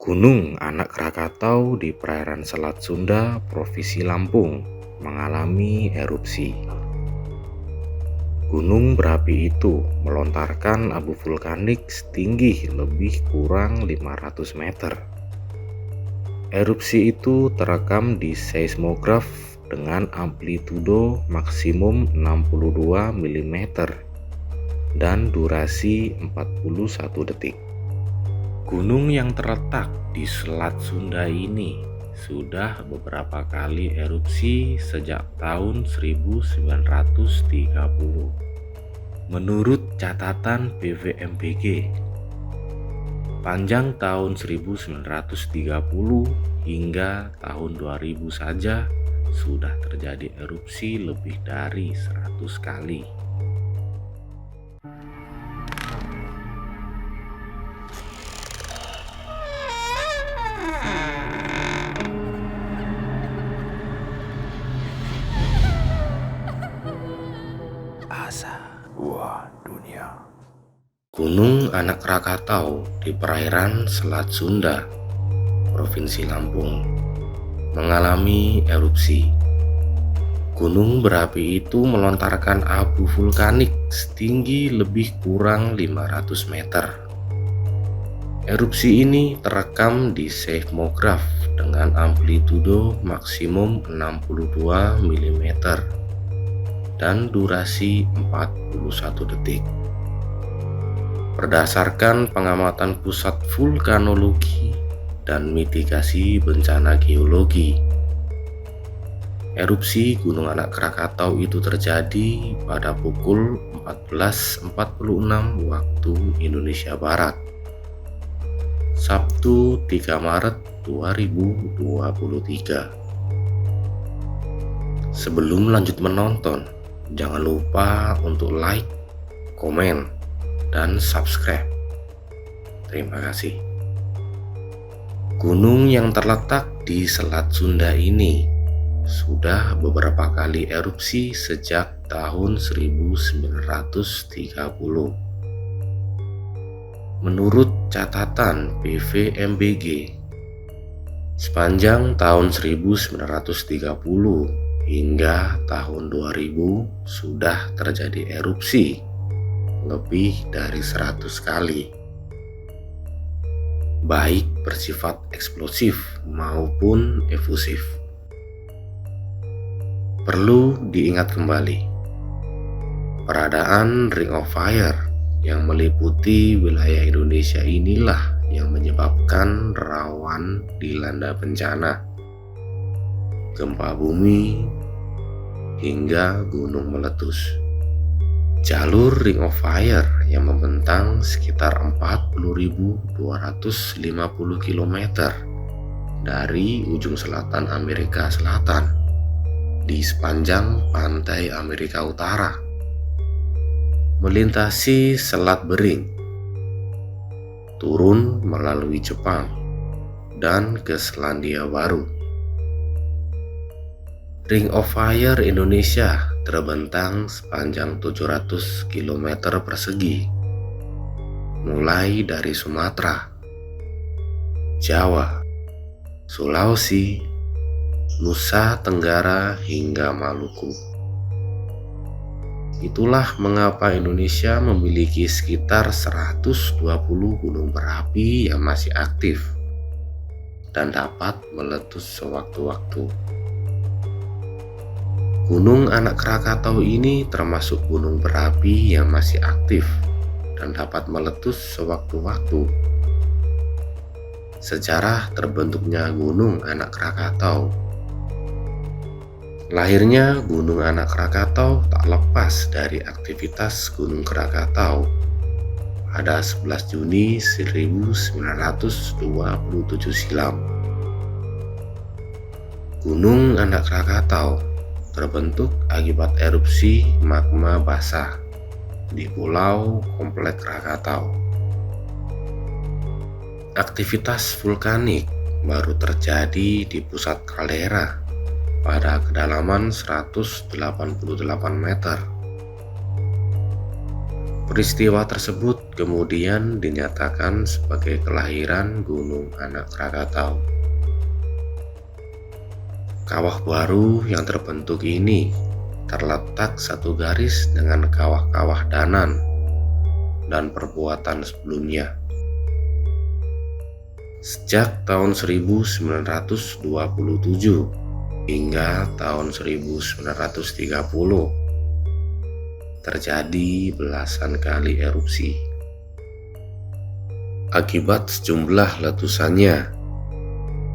Gunung Anak Rakatau di perairan Selat Sunda, Provinsi Lampung, mengalami erupsi. Gunung berapi itu melontarkan abu vulkanik setinggi lebih kurang 500 meter. Erupsi itu terekam di seismograf dengan amplitudo maksimum 62 mm dan durasi 41 detik. Gunung yang terletak di Selat Sunda ini sudah beberapa kali erupsi sejak tahun 1930. Menurut catatan PVMBG, panjang tahun 1930 hingga tahun 2000 saja sudah terjadi erupsi lebih dari 100 kali. Dunia. Gunung Anak Rakatau di perairan Selat Sunda, Provinsi Lampung, mengalami erupsi. Gunung berapi itu melontarkan abu vulkanik setinggi lebih kurang 500 meter. Erupsi ini terekam di seismograf dengan amplitudo maksimum 62 mm dan durasi 41 detik. Berdasarkan pengamatan Pusat Vulkanologi dan Mitigasi Bencana Geologi, erupsi Gunung Anak Rakatau itu terjadi pada pukul 14.46 waktu Indonesia Barat, Sabtu 3 Maret 2023. Sebelum lanjut menonton, jangan lupa untuk like, komen, dan subscribe. Terima kasih. Gunung yang terletak di Selat Sunda ini sudah beberapa kali erupsi sejak tahun 1930. Menurut catatan PVMBG, sepanjang tahun 1930 hingga tahun 2000 sudah terjadi erupsi lebih dari 100 kali, baik bersifat eksplosif maupun efusif. Perlu diingat kembali, peradaan Ring of Fire yang meliputi wilayah Indonesia inilah yang menyebabkan rawan dilanda bencana, gempa bumi, hingga gunung meletus. Jalur Ring of Fire yang membentang sekitar 40.250 km dari ujung selatan Amerika Selatan di sepanjang pantai Amerika Utara, melintasi Selat Bering, turun melalui Jepang, dan ke Selandia Baru. Ring of Fire Indonesia terbentang sepanjang 700 km persegi, mulai dari Sumatera, Jawa, Sulawesi, Nusa Tenggara, hingga Maluku. Itulah mengapa Indonesia memiliki sekitar 120 gunung berapi yang masih aktif dan dapat meletus sewaktu-waktu. Gunung Anak Rakatau ini termasuk gunung berapi yang masih aktif dan dapat meletus sewaktu-waktu. Sejarah terbentuknya Gunung Anak Rakatau. Lahirnya Gunung Anak Rakatau tak lepas dari aktivitas Gunung Krakatau pada 11 Juni 1927 silam. Gunung Anak Rakatau terbentuk akibat erupsi magma basah di Pulau Komplek Krakatau. Aktivitas vulkanik baru terjadi di pusat kaldera pada kedalaman 188 meter. Peristiwa tersebut kemudian dinyatakan sebagai kelahiran Gunung Anak Krakatau. Kawah baru yang terbentuk ini terletak satu garis dengan kawah-kawah Danan dan perbuatan sebelumnya. Sejak tahun 1927 hingga tahun 1930 terjadi belasan kali erupsi. Akibat sejumlah letusannya,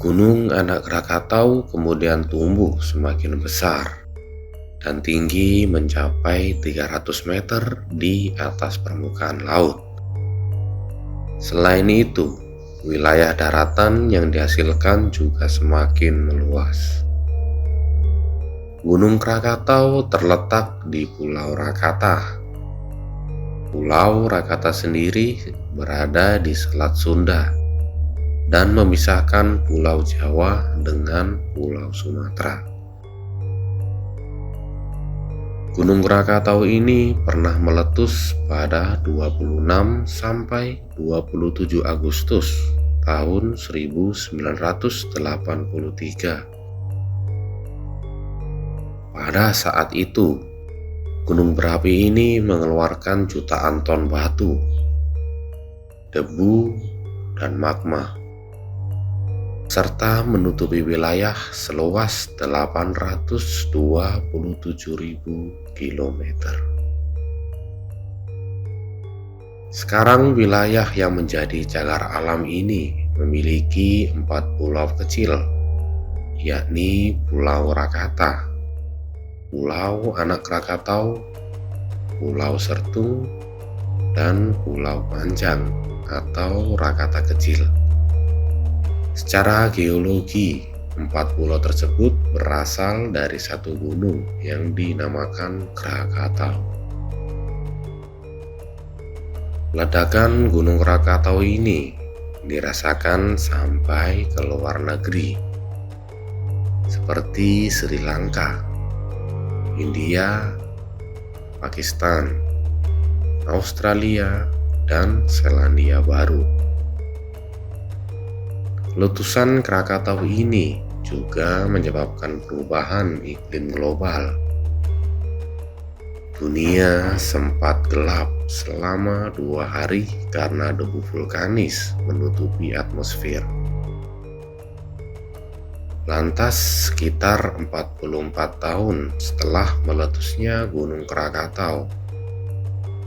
Gunung Anak Krakatau kemudian tumbuh semakin besar dan tinggi mencapai 300 meter di atas permukaan laut. Selain itu, wilayah daratan yang dihasilkan juga semakin meluas. Gunung Krakatau terletak di Pulau Rakata. Pulau Rakata sendiri berada di Selat Sunda dan memisahkan Pulau Jawa dengan Pulau Sumatera. Gunung Krakatau ini pernah meletus pada 26 sampai 27 Agustus tahun 1983. Pada saat itu, gunung berapi ini mengeluarkan jutaan ton batu, debu, dan magma, serta menutupi wilayah seluas 827.000 km. Sekarang wilayah yang menjadi cagar alam ini memiliki 4 pulau kecil, yakni Pulau Rakata, Pulau Anak Krakatau, Pulau Sertung, dan Pulau Panjang atau Rakata Kecil. Secara geologi, 4 pulau tersebut berasal dari satu gunung yang dinamakan Krakatau. Ledakan Gunung Krakatau ini dirasakan sampai ke luar negeri, seperti Sri Lanka, India, Pakistan, Australia, dan Selandia Baru. Letusan Krakatau ini juga menyebabkan perubahan iklim global. Dunia sempat gelap selama 2 hari karena debu vulkanis menutupi atmosfer. Lantas sekitar 44 tahun setelah meletusnya Gunung Krakatau,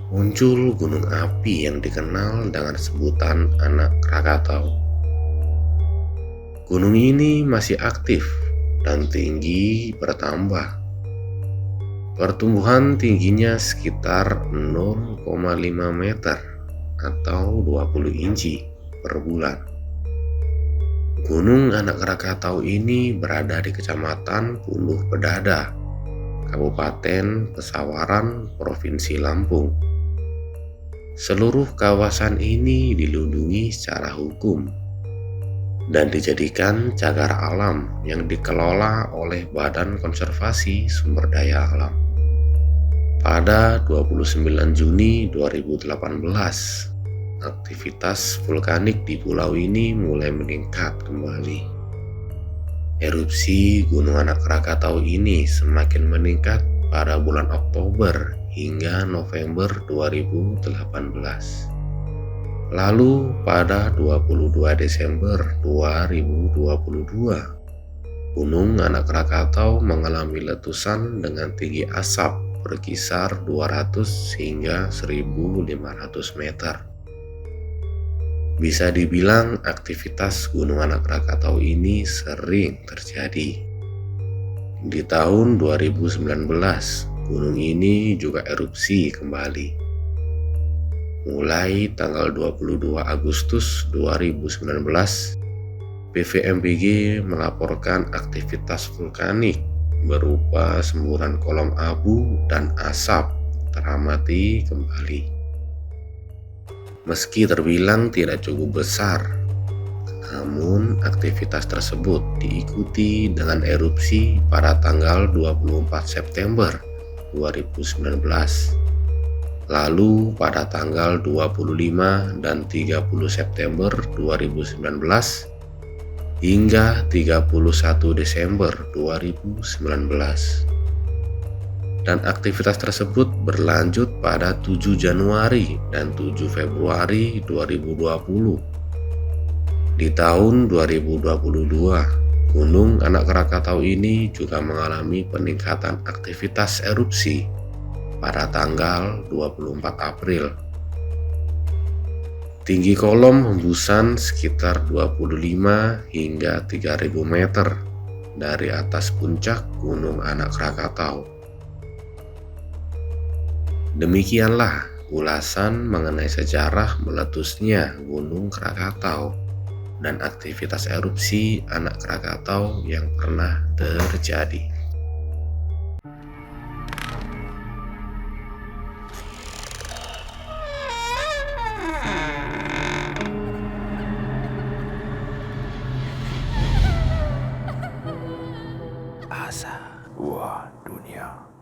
muncul gunung api yang dikenal dengan sebutan Anak Krakatau. Gunung ini masih aktif dan tinggi bertambah. Pertumbuhan tingginya sekitar 0,5 meter atau 20 inci per bulan. Gunung Anak Krakatau ini berada di Kecamatan Puluh Pedada, Kabupaten Pesawaran, Provinsi Lampung. Seluruh kawasan ini dilindungi secara hukum dan dijadikan cagar alam yang dikelola oleh Badan Konservasi Sumber Daya Alam. Pada 29 Juni 2018, aktivitas vulkanik di pulau ini mulai meningkat kembali. Erupsi Gunung Anak Krakatau ini semakin meningkat pada bulan Oktober hingga November 2018. Lalu pada 22 Desember 2022, Gunung Anak Krakatau mengalami letusan dengan tinggi asap berkisar 200 hingga 1.500 meter. Bisa dibilang aktivitas Gunung Anak Krakatau ini sering terjadi. Di tahun 2019, gunung ini juga erupsi kembali. Mulai tanggal 22 Agustus 2019, BVMBG melaporkan aktivitas vulkanik berupa semburan kolom abu dan asap teramati kembali. Meski terbilang tidak cukup besar, namun aktivitas tersebut diikuti dengan erupsi pada tanggal 24 September 2019. Lalu pada tanggal 25 dan 30 September 2019 hingga 31 Desember 2019. Dan aktivitas tersebut berlanjut pada 7 Januari dan 7 Februari 2020. Di tahun 2022, Gunung Anak Krakatau ini juga mengalami peningkatan aktivitas erupsi pada tanggal 24 April. Tinggi kolom hembusan sekitar 25 hingga 3000 meter dari atas puncak Gunung Anak Krakatau. Demikianlah ulasan mengenai sejarah meletusnya Gunung Krakatau dan aktivitas erupsi Anak Krakatau yang pernah terjadi. Asa Wah Dunia.